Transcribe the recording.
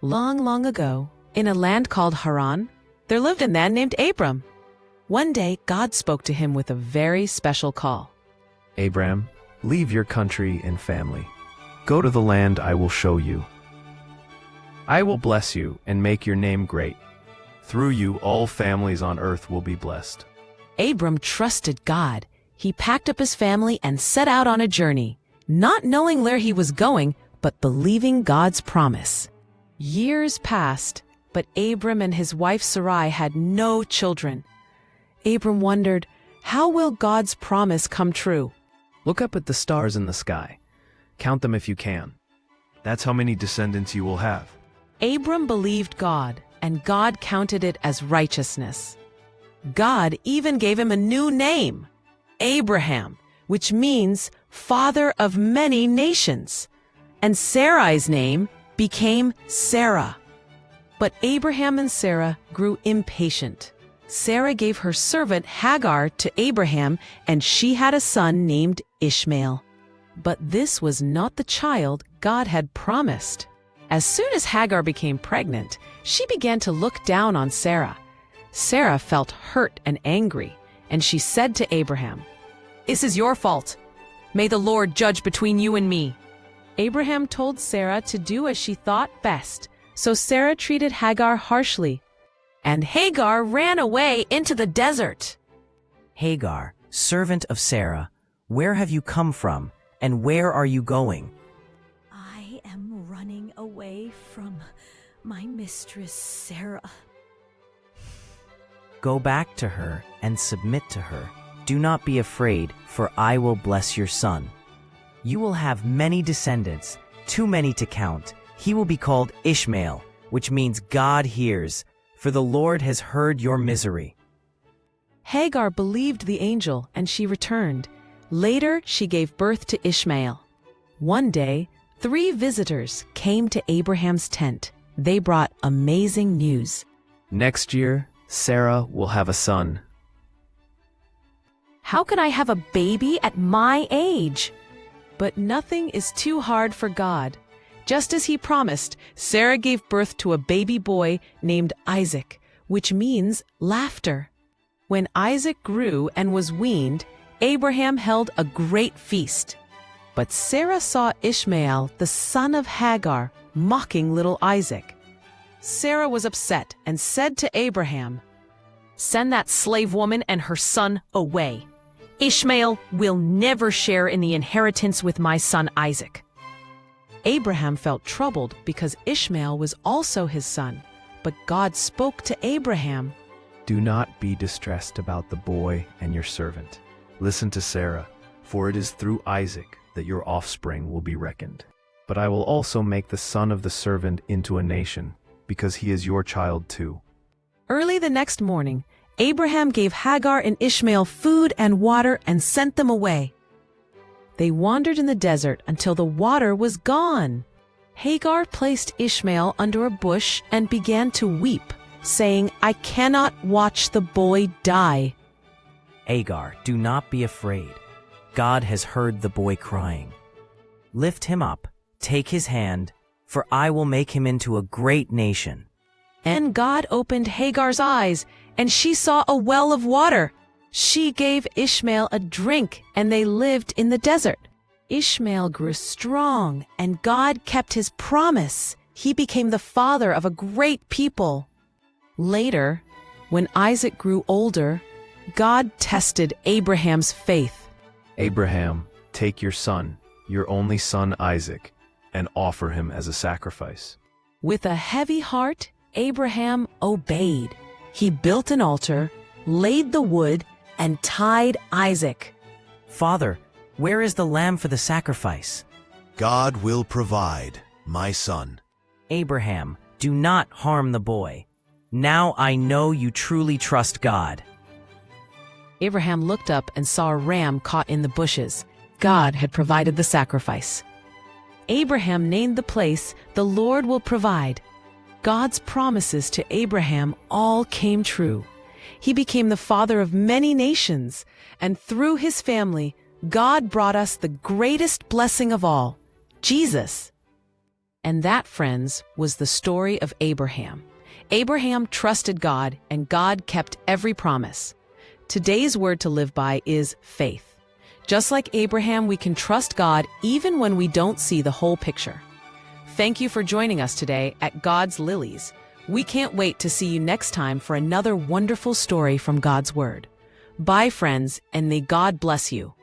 Long, long ago, in a land called Haran, there lived a man named Abram. One day, God spoke to him with a very special call. Abram, leave your country and family. Go to the land I will show you. I will bless you and make your name great. Through you, all families on earth will be blessed. Abram trusted God. He packed up his family and set out on a journey, not knowing where he was going, but believing God's promise. Years passed, but Abram and his wife Sarai had no children. Abram wondered, how will God's promise come true? Look up at the stars in the sky. Count them if you can. That's how many descendants you will have. Abram believed God, and God counted it as righteousness. God even gave him a new name, Abraham, which means father of many nations. And Sarai's name became Sarah. But Abraham and Sarah grew impatient. Sarah gave her servant Hagar to Abraham, and she had a son named Ishmael. But this was not the child God had promised. As soon as Hagar became pregnant, she began to look down on Sarah. Sarah felt hurt and angry, and she said to Abraham, "This is your fault. May the Lord judge between you and me." Abraham told Sarah to do as she thought best, so Sarah treated Hagar harshly, and Hagar ran away into the desert. Hagar, servant of Sarah, where have you come from, and where are you going? I am running away from my mistress Sarah. Go back to her and submit to her. Do not be afraid, for I will bless your son. You will have many descendants, too many to count. He will be called Ishmael, which means God hears, for the Lord has heard your misery. Hagar believed the angel, and she returned. Later, she gave birth to Ishmael. One day, 3 visitors came to Abraham's tent. They brought amazing news. Next year, Sarah will have a son. How can I have a baby at my age? But nothing is too hard for God. Just as he promised, Sarah gave birth to a baby boy named Isaac, which means laughter. When Isaac grew and was weaned, Abraham held a great feast. But Sarah saw Ishmael, the son of Hagar, mocking little Isaac. Sarah was upset and said to Abraham, "Send that slave woman and her son away. Ishmael will never share in the inheritance with my son Isaac." Abraham felt troubled because Ishmael was also his son. But God spoke to Abraham. Do not be distressed about the boy and your servant. Listen to Sarah, for it is through Isaac that your offspring will be reckoned. But I will also make the son of the servant into a nation, because he is your child too. Early the next morning, Abraham gave Hagar and Ishmael food and water and sent them away. They wandered in the desert until the water was gone. Hagar placed Ishmael under a bush and began to weep, saying, "I cannot watch the boy die." Hagar, do not be afraid. God has heard the boy crying. Lift him up, take his hand, for I will make him into a great nation. And God opened Hagar's eyes, and she saw a well of water. She gave Ishmael a drink, and they lived in the desert. Ishmael grew strong, and God kept his promise. He became the father of a great people. Later, when Isaac grew older, God tested Abraham's faith. Abraham, take your son, your only son Isaac, and offer him as a sacrifice. With a heavy heart, Abraham obeyed. He built an altar, laid the wood, and tied Isaac. Father, where is the lamb for the sacrifice? God will provide, my son. Abraham, do not harm the boy. Now I know you truly trust God. Abraham looked up and saw a ram caught in the bushes. God had provided the sacrifice. Abraham named the place, "The Lord will provide." God's promises to Abraham all came true. He became the father of many nations, and through his family, God brought us the greatest blessing of all, Jesus. And that, friends, was the story of Abraham. Abraham trusted God, and God kept every promise. Today's word to live by is faith. Just like Abraham, we can trust God even when we don't see the whole picture. Thank you for joining us today at God's Lilies. We can't wait to see you next time for another wonderful story from God's Word. Bye, friends, and may God bless you.